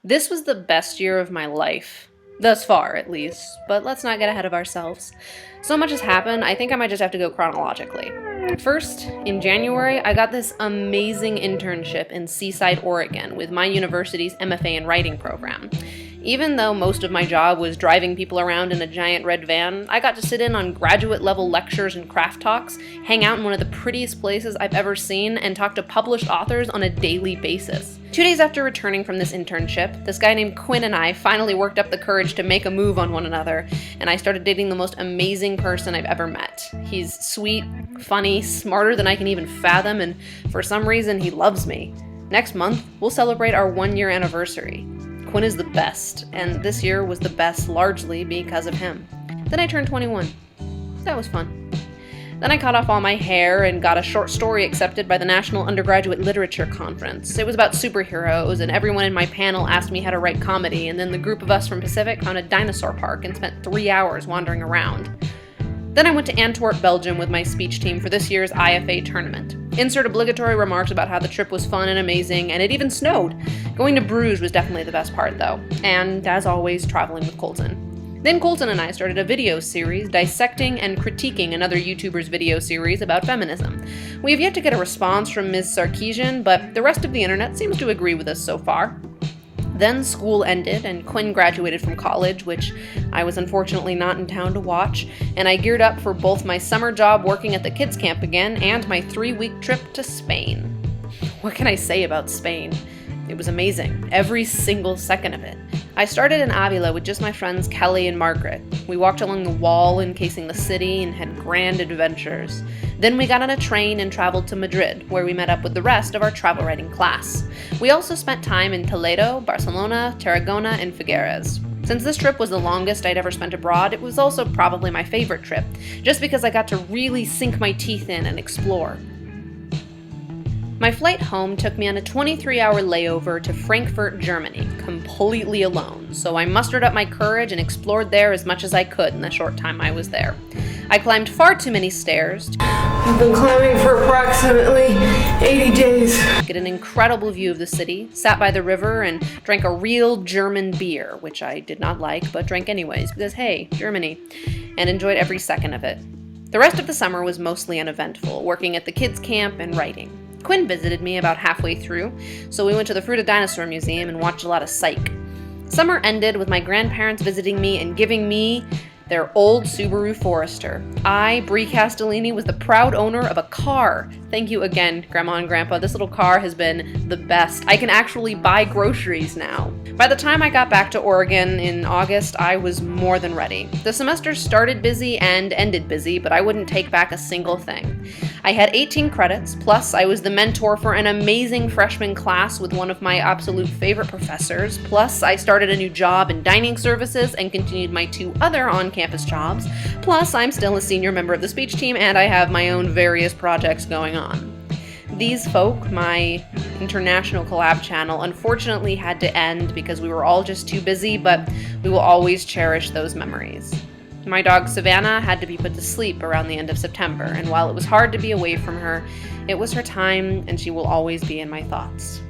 This was the best year of my life. Thus far, at least. But let's not get ahead of ourselves. So much has happened, I think I might just have to go chronologically. First, in January, I got this amazing internship in Seaside, Oregon with my university's MFA in Writing program. Even though most of my job was driving people around in a giant red van, I got to sit in on graduate-level lectures and craft talks, hang out in one of the prettiest places I've ever seen, and talk to published authors on a daily basis. 2 days after returning from this internship, this guy named Quinn and I finally worked up the courage to make a move on one another, and I started dating the most amazing person I've ever met. He's sweet, funny, smarter than I can even fathom, and for some reason, he loves me. Next month, we'll celebrate our 1-year anniversary. Quinn is the best, and this year was the best largely because of him. Then I turned 21. That was fun. Then I cut off all my hair and got a short story accepted by the National Undergraduate Literature Conference. It was about superheroes, and everyone in my panel asked me how to write comedy, and then the group of us from Pacific found a dinosaur park and spent 3 hours wandering around. Then I went to Antwerp, Belgium with my speech team for this year's IFA tournament. Insert obligatory remarks about how the trip was fun and amazing, and it even snowed. Going to Bruges was definitely the best part, though. And, as always, traveling with Colton. Then Colton and I started a video series dissecting and critiquing another YouTuber's video series about feminism. We have yet to get a response from Ms. Sarkeesian, but the rest of the internet seems to agree with us so far. Then school ended, and Quinn graduated from college, which I was unfortunately not in town to watch, and I geared up for both my summer job working at the kids' camp again and my 3-week trip to Spain. What can I say about Spain? It was amazing, every single second of it. I started in Avila with just my friends Kelly and Margaret. We walked along the wall encasing the city and had grand adventures. Then we got on a train and traveled to Madrid, where we met up with the rest of our travel writing class. We also spent time in Toledo, Barcelona, Tarragona, and Figueres. Since this trip was the longest I'd ever spent abroad, it was also probably my favorite trip, just because I got to really sink my teeth in and explore. My flight home took me on a 23-hour layover to Frankfurt, Germany, completely alone, so I mustered up my courage and explored there as much as I could in the short time I was there. I climbed far too many stairs. I've been climbing for approximately 80 days. Get an incredible view of the city, sat by the river, and drank a real German beer, which I did not like, but drank anyways, because hey, Germany, and enjoyed every second of it. The rest of the summer was mostly uneventful, working at the kids' camp and writing. Quinn visited me about halfway through, so we went to the Fruita Dinosaur Museum and watched a lot of Psych. Summer ended with my grandparents visiting me and giving me their old Subaru Forester. I, Bree Castellini, was the proud owner of a car. Thank you again, Grandma and Grandpa. This little car has been the best. I can actually buy groceries now. By the time I got back to Oregon in August, I was more than ready. The semester started busy and ended busy, but I wouldn't take back a single thing. I had 18 credits, plus I was the mentor for an amazing freshman class with one of my absolute favorite professors, plus I started a new job in dining services and continued my 2 other on-campus jobs, plus I'm still a senior member of the speech team and I have my own various projects going on. These folk, my international collab channel, unfortunately had to end because we were all just too busy, but we will always cherish those memories. My dog Savannah had to be put to sleep around the end of September, and while it was hard to be away from her, it was her time, and she will always be in my thoughts.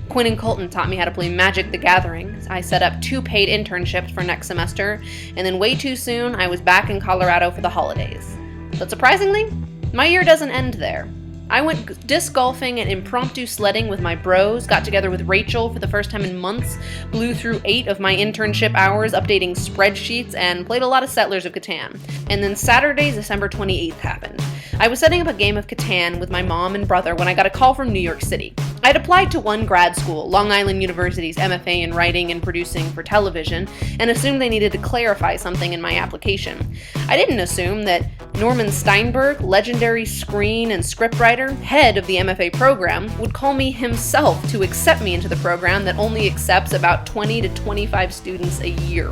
Quinn and Colton taught me how to play Magic the Gathering. I set up 2 paid internships for next semester, and then way too soon, I was back in Colorado for the holidays. But surprisingly, my year doesn't end there. I went disc golfing and impromptu sledding with my bros, got together with Rachel for the first time in months, blew through 8 of my internship hours updating spreadsheets, and played a lot of Settlers of Catan. And then Saturday, December 28th happened. I was setting up a game of Catan with my mom and brother when I got a call from New York City. I'd applied to one grad school, Long Island University's MFA in Writing and Producing for Television, and assumed they needed to clarify something in my application. I didn't assume that Norman Steinberg, legendary screen and scriptwriter, head of the MFA program, would call me himself to accept me into the program that only accepts about 20 to 25 students a year.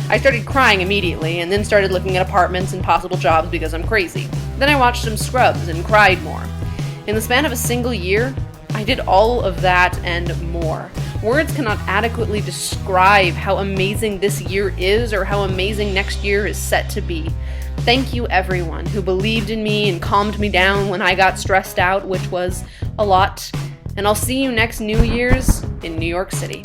I started crying immediately, and then started looking at apartments and possible jobs because I'm crazy. Then I watched some Scrubs and cried more. In the span of a single year, I did all of that and more. Words cannot adequately describe how amazing this year is or how amazing next year is set to be. Thank you everyone who believed in me and calmed me down when I got stressed out, which was a lot. And I'll see you next New Year's in New York City.